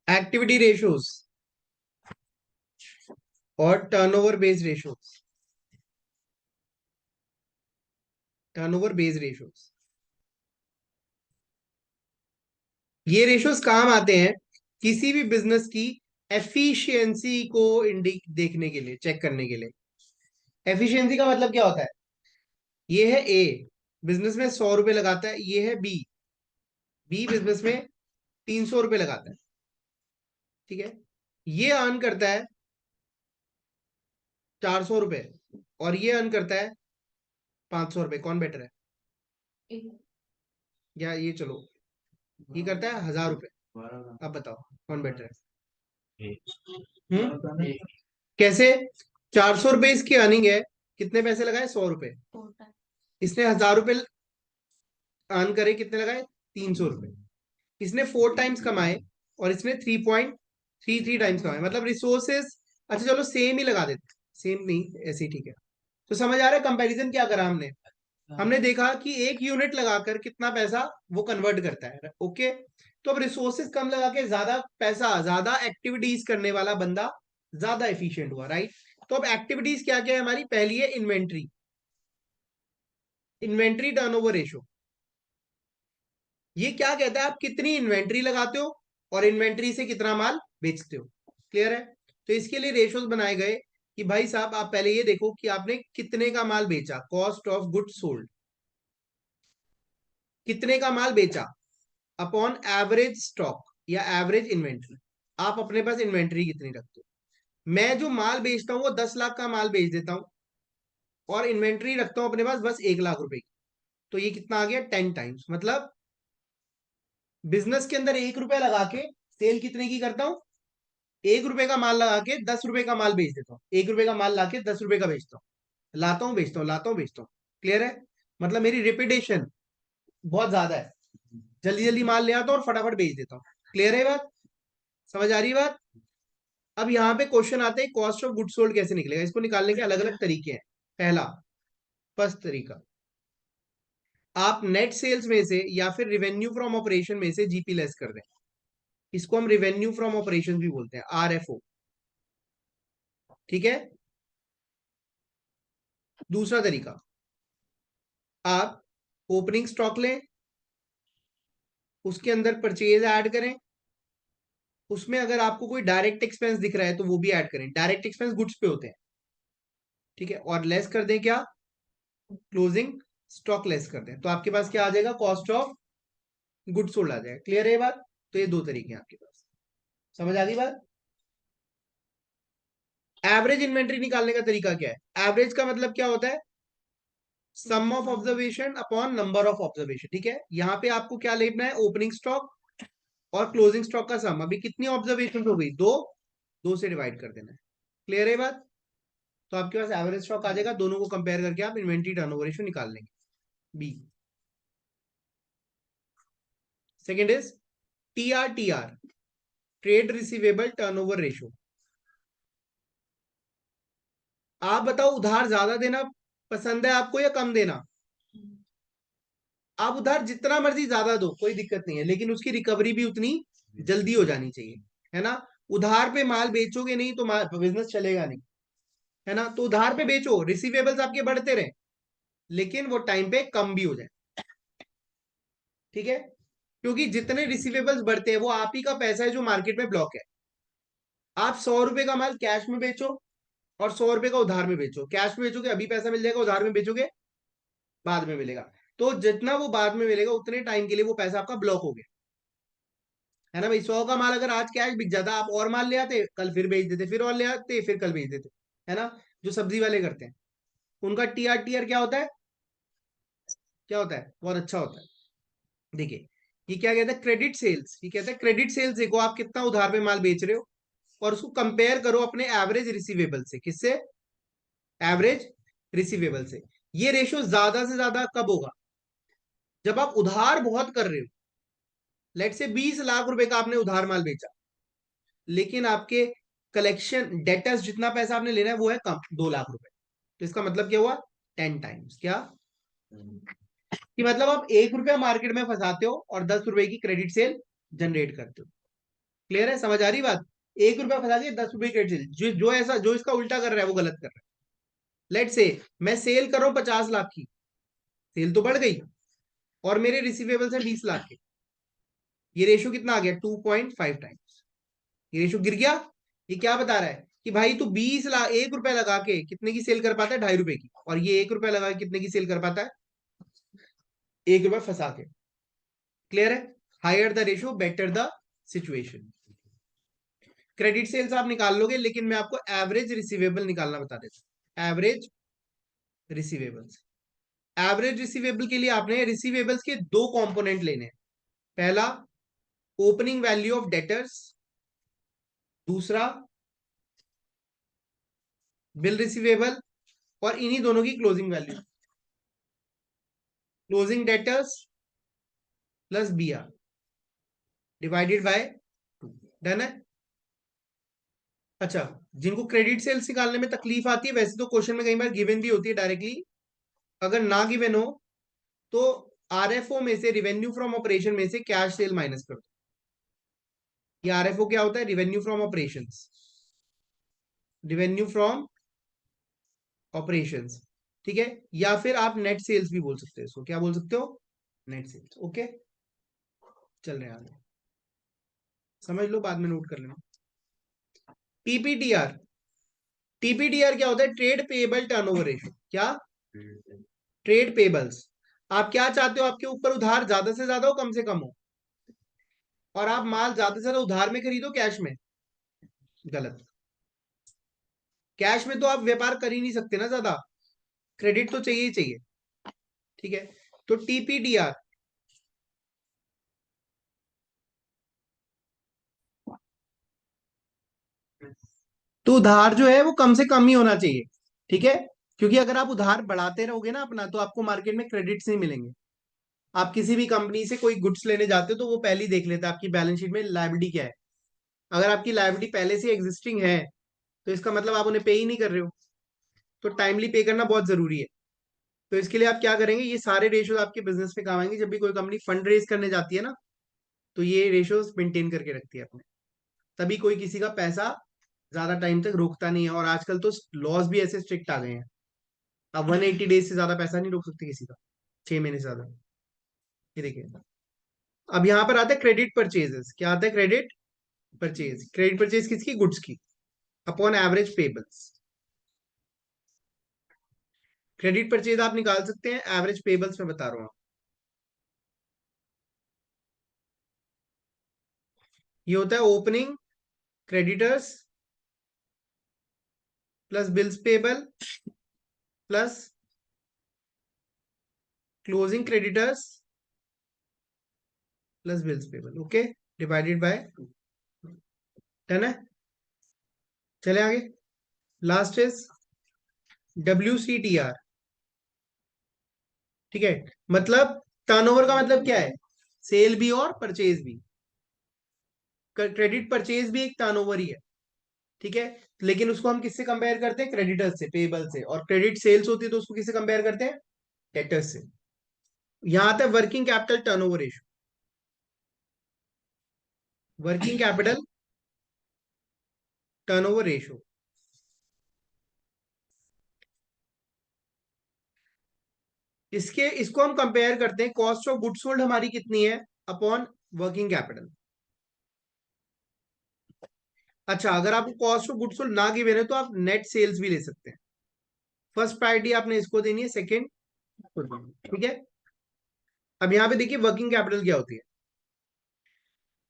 Activity ratios और turnover based ratios. Turnover based ratios, ये ratios काम आते हैं किसी भी बिजनेस की एफिशिएंसी को इंडिक देखने के लिए, चेक करने के लिए। एफिशिएंसी का मतलब क्या होता है? ये है ए, बिजनेस में 100 रुपए लगाता है। ये है बी, बी बिजनेस में 300 रुपए लगाता है। ठीक है, ये अर्न करता है 400 रुपए और ये अर्न करता है 500 रुपए। कौन बेटर है? या ये, चलो ये करता है 1000 रुपए। अब बताओ कौन बेटर है? कैसे? 400 रुपए इसकी अर्निंग है, कितने पैसे लगाए? 100 रुपए। इसने 1000 रुपए अर्न करे, कितने लगाए? 300 रुपए। इसने 4 टाइम्स कमाए और इसने 3.33 टाइम्स कमाए, मतलब रिसोर्सेस। अच्छा चलो सेम ही लगा देते, सेम नहीं ऐसे ही ठीक है। तो समझ आ रहा है कंपैरिजन क्या करा हमने? हमने देखा कि एक यूनिट लगाकर कितना पैसा वो कन्वर्ट करता है। ओके, तो अब रिसोर्सेज कम लगा के ज्यादा पैसा, ज्यादा एक्टिविटीज करने वाला बंदा ज्यादा एफिशिएंट हुआ, राइट? तो अब एक्टिविटीज क्या क्या है हमारी? पहली है इन्वेंट्री, इन्वेंट्री टर्नओवर रेशो। ये क्या कहता है? आप कितनी इन्वेंट्री लगाते हो और इन्वेंट्री से कितना माल बेचते हो। क्लियर है? तो इसके लिए रेशोज बनाए गए कि भाई साहब आप पहले ये देखो कि आपने कितने का माल बेचा, कॉस्ट ऑफ गुड सोल्ड, कितने का माल बेचा अपॉन एवरेज स्टॉक या एवरेज इन्वेंट्री। आप अपने पास इन्वेंट्री कितनी रखते हो? मैं जो माल बेचता हूं वो 10 लाख का माल बेच देता हूं और इन्वेंट्री रखता हूं अपने पास बस 1 लाख रुपए की। तो ये कितना आ गया? 10 टाइम्स। मतलब बिजनेस के अंदर 1 रुपया लगा के सेल कितने की करता हूं? 1 रुपए का माल लगा के 10 रुपए का माल बेच देता हूँ। 1 रुपए का माल लाके 10 रुपए का बेचता हूँ, लाता हूँ बेचता हूँ, लाता हूँ बेचता हूँ। क्लियर है? मतलब मेरी रिपीटेशन बहुत ज्यादा है, जल्दी जल्दी माल ले आता हूँ और फटाफट बेच देता हूँ। क्लियर है बात? समझ आ रही है बात? अब यहाँ पे क्वेश्चन आते हैं कॉस्ट ऑफ गुड सोल्ड कैसे निकलेगा। इसको निकालने के अलग अलग तरीके हैं। पहला, फर्स्ट तरीका, आप नेट सेल्स में से या फिर रिवेन्यू फ्रॉम ऑपरेशन में से जीपी लेस कर दें। इसको हम रिवेन्यू फ्रॉम ऑपरेशन भी बोलते हैं, आरएफओ। ठीक है। दूसरा तरीका, आप ओपनिंग स्टॉक लें, उसके अंदर परचेज ऐड करें, उसमें अगर आपको कोई डायरेक्ट एक्सपेंस दिख रहा है तो वो भी ऐड करें। डायरेक्ट एक्सपेंस गुड्स पे होते हैं, ठीक है, और लेस कर दें क्या? क्लोजिंग स्टॉक लेस कर दें, तो आपके पास क्या आ जाएगा? कॉस्ट ऑफ गुड सोल्ड आ जाएगा। क्लियर है ये बात? तो ये दो तरीके हैं आपके पास। समझ आ गई बात? एवरेज इन्वेंट्री निकालने का तरीका क्या है? एवरेज का मतलब क्या होता है? Sum of observation upon number of observation. ठीक है, यहां पे आपको क्या लेना है? ओपनिंग स्टॉक और क्लोजिंग स्टॉक का सम। अभी कितनी ऑब्जर्वेशन हो गई? दो, दो से डिवाइड कर देना है। क्लियर है बात? तो आपके पास एवरेज स्टॉक आ जाएगा, दोनों को कंपेयर करके आप इन्वेंट्री टर्नओवर रेशियो निकाल लेंगे। B. Second is TR, trade receivable turnover ratio. आप बताओ, उधार ज्यादा देना पसंद है आपको या कम देना? आप उधार जितना मर्जी ज्यादा दो, कोई दिक्कत नहीं है, लेकिन उसकी रिकवरी भी उतनी जल्दी हो जानी चाहिए, है ना? उधार पे माल बेचोगे नहीं तो बिजनेस चलेगा नहीं, है ना? तो उधार पे बेचो, रिसीवेबल्स आपके बढ़ते रहे, लेकिन वो टाइम पे कम भी हो जाए। ठीक है, क्योंकि जितने रिसीवेबल्स बढ़ते हैं वो आप ही का पैसा है जो मार्केट में ब्लॉक है। आप 100 रुपए का माल कैश में बेचो और 100 रुपए का उधार में बेचो। कैश में बेचोगे अभी पैसा मिल जाएगा, उधार में बेचोगे बाद में मिलेगा। तो जितना वो बाद में मिलेगा उतने टाइम के लिए वो पैसा आपका ब्लॉक हो गया, है ना भाई? 100 का माल अगर आज कैश बिक जाता, आप और माल ले आते, कल फिर बेच देते, फिर और ले आते, फिर कल बेच देते, है ना? जो सब्जी वाले करते हैं उनका टीआर क्या होता है? क्या होता है? बहुत अच्छा होता है। देखिए, ये क्या कहता है? Credit sales. ये कहता है क्रेडिट सेल्स देखो आप कितना उधार पे माल बेच रहे हो और उसको कंपेयर करो अपने एवरेज रिसीवेबल से। किससे? एवरेज रिसीवेबल से। ये रेशियो ज्यादा से ज्यादा कब होगा? जब आप उधार बहुत कर रहे हो। लेट से 20 लाख रुपए का आपने उधार माल बेचा, लेकिन आपके कलेक्शन डेटर्स जितना पैसा आपने लेना है वो है कम, 2 लाख रुपए। तो इसका मतलब क्या हुआ? 10 टाइम्स। क्या कि मतलब आप 1 रुपया मार्केट में फंसाते हो और 10 रुपए की क्रेडिट सेल जनरेट करते हो। क्लियर है, समझ आ रही बात? 1 रुपया फंसा के 10 रुपए क्रेडिट सेल, जो ऐसा जो इसका उल्टा कर रहा है वो गलत कर रहा है। लेट से मैं सेल कर रहा हूं 50 लाख की, सेल तो बढ़ गई, और मेरे रिसीवेबल्स है 20 लाख के, ये रेशो कितना आ गया? 2.5 टाइम्स। ये रेशो गिर गया। ये क्या बता रहा है कि भाई तू 20 लाख, 1 रुपया लगा के कितने की सेल कर पाता है? 2.5 रुपए की। और ये 1 रुपया लगा के कितने की सेल कर पाता है? 1 रुपया फंसा के। क्लियर है? Higher the ratio better the situation. Credit sales आप निकाल लोगे, लेकिन मैं आपको एवरेज रिसीवेबल निकालना बता देता हूं। एवरेज रिसीवेबल्स, एवरेज रिसीवेबल के लिए आपने रिसीवेबल्स के दो कंपोनेंट लेने हैं। पहला ओपनिंग वैल्यू ऑफ डेटर्स, दूसरा बिल रिसीवेबल, और इन्हीं दोनों की closing value. Closing debtors plus B R divided by 2। Done है? अच्छा, जिनको क्रेडिट सेल्स निकालने में तकलीफ आती है, वैसे तो क्वेश्चन में कई बार गिवन भी होती है डायरेक्टली, अगर ना गिवन हो तो आरएफओ में से, रिवेन्यू फ्रॉम ऑपरेशन में से कैश सेल माइनस कर दो। ये आरएफओ क्या होता है? Revenue from operations, revenue from operations. ठीक है, या फिर आप नेट सेल्स भी बोल सकते हो इसको। क्या बोल सकते हो? Net sales. ओके, चल रहे हैं आगे, समझ लो, बाद में नोट कर लेना। टीपीटीआर, टीपीटीआर क्या होता है? Trade payable turnover ratio. क्या? Trade payables. आप क्या चाहते हो? आपके ऊपर उधार ज्यादा से ज्यादा हो, कम से कम हो, और आप माल ज्यादा से ज्यादा उधार में खरीदो, कैश में? गलत। कैश में तो आप व्यापार कर ही नहीं सकते ना ज्यादा, क्रेडिट तो चाहिए ही चाहिए। ठीक है, तो टीपीडीआर, तो उधार जो है वो कम से कम ही होना चाहिए। ठीक है, क्योंकि अगर आप उधार बढ़ाते रहोगे ना अपना, तो आपको मार्केट में क्रेडिट्स नहीं मिलेंगे। आप किसी भी कंपनी से कोई गुड्स लेने जाते हो तो वो पहले ही देख लेता है आपकी बैलेंस शीट में लायबिलिटी क्या है। अगर आपकी लायबिलिटी पहले से एग्जिस्टिंग है, तो इसका मतलब आप उन्हें पे ही नहीं कर रहे हो। तो टाइमली पे करना बहुत जरूरी है। तो इसके लिए आप क्या करेंगे? ये सारे रेशियोज आपके बिजनेस में काम आएंगे। जब भी कोई कंपनी फंड रेज करने जाती है ना, तो ये रेशियोज मेंटेन करके रखती है अपने, तभी कोई किसी का पैसा ज्यादा टाइम तक रोकता नहीं है। और आजकल तो लॉज भी ऐसे स्ट्रिक्ट आ गए हैं, आप 180 डेज से ज्यादा पैसा नहीं रोक सकते किसी का, 6 महीने से ज्यादा। ये देखिए, अब यहाँ पर आता है क्रेडिट परचेजेस। क्या आता है? Credit purchase. क्रेडिट परचेज किसकी? गुड्स की, upon average payables. Credit purchase आप निकाल सकते हैं, एवरेज पेबल्स में बता रहा हूँ। ये होता है opening creditors plus bills payable plus closing creditors plus bills payable. Okay, divided by 2। Done है? चले आगे। Last is WCTR। ठीक है, मतलब टर्नओवर का मतलब क्या है? सेल भी और परचेज भी। क्रेडिट परचेज भी एक टर्नओवर ही है। ठीक है, लेकिन उसको हम किससे कंपेयर करते हैं? क्रेडिटर्स से, पेबल से। और क्रेडिट सेल्स होती है तो उसको किससे कंपेयर करते हैं? डेटर्स से। यहां आता है working capital turnover ratio. Working capital turnover ratio, इसको हम कंपेयर करते हैं, कॉस्ट ऑफ गुड्स सोल्ड हमारी कितनी है अपॉन वर्किंग कैपिटल। अच्छा, अगर आपको कॉस्ट ऑफ गुड्स सोल्ड ना गिवन है तो आप नेट सेल्स भी ले सकते हैं। फर्स्ट प्रायोरिटी आपने इसको देनी है, सेकंड। ठीक है, अब यहां पे देखिए वर्किंग कैपिटल क्या होती है।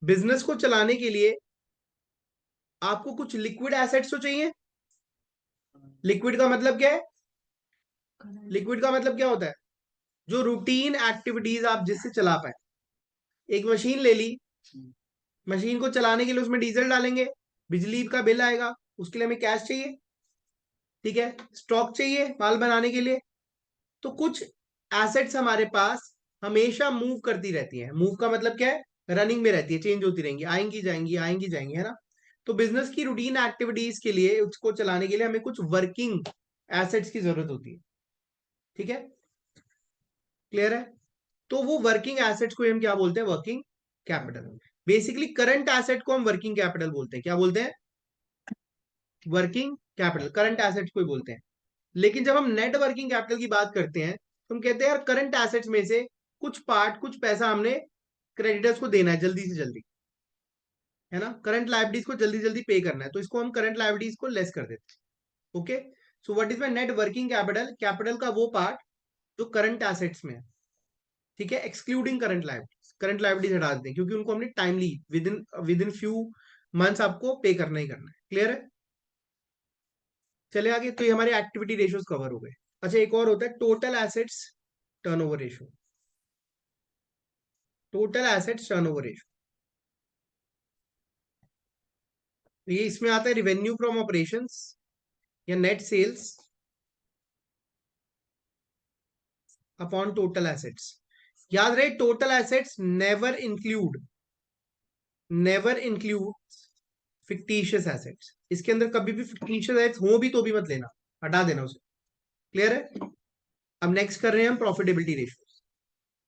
बिजनेस को चलाने के लिए आपको कुछ लिक्विड एसेट्स तो चाहिए। लिक्विड का मतलब क्या है? लिक्विड का मतलब क्या होता है? जो रूटीन एक्टिविटीज आप जिससे चला पाए। एक मशीन ले ली, मशीन को चलाने के लिए उसमें डीजल डालेंगे, बिजली का बिल आएगा, उसके लिए हमें कैश चाहिए। ठीक है, स्टॉक चाहिए माल बनाने के लिए। तो कुछ एसेट्स हमारे पास हमेशा मूव करती रहती हैं। मूव का मतलब क्या है? रनिंग में रहती है, चेंज होती रहेंगी, आएंगी जाएंगी, आएंगी जाएंगी, है ना? तो बिजनेस की रूटीन एक्टिविटीज के लिए, उसको चलाने के लिए हमें कुछ वर्किंग एसेट्स की जरूरत होती है। ठीक है, क्लियर है? तो वो वर्किंग एसेट्स को हम क्या बोलते हैं? Working capital. Basically current asset को हम वर्किंग कैपिटल बोलते हैं। क्या बोलते हैं? वर्किंग कैपिटल, करंट एसेट को ही बोलते हैं। लेकिन जब हम नेट वर्किंग कैपिटल की बात करते हैं तो हम कहते हैं यार करंट एसेट्स में से कुछ पार्ट, कुछ पैसा हमने क्रेडिटर्स को देना है जल्दी से जल्दी, है ना, करंट लायबिलिटीज को जल्दी जल्दी पे करना है, तो इसको हम करंट लायबिलिटीज को लेस कर देते हैं। Okay, so what is my net working capital? Capital का वो पार्ट जो करंट एसेट्स में है, ठीक है, excluding current liabilities. Current liabilities हटा देते हैं क्योंकि उनको हमने timely with in few months आपको पे करना ही करना है। क्लियर है? चले आगे। तो ये हमारे एक्टिविटी रेशियोज कवर हो गए। अच्छा, एक और होता है total assets turnover ratio. Total assets turnover ratio, ये इसमें आता है रिवेन्यू फ्रॉम ऑपरेशंस या net sales upon total assets. याद रहे, total assets never include fictitious assets. इसके अंदर कभी भी फिक्टिशियस एसेट्स हो भी तो भी मत लेना, हटा देना उसे। क्लियर है? अब नेक्स्ट कर रहे हैं हम प्रॉफिटेबिलिटी रेशियो।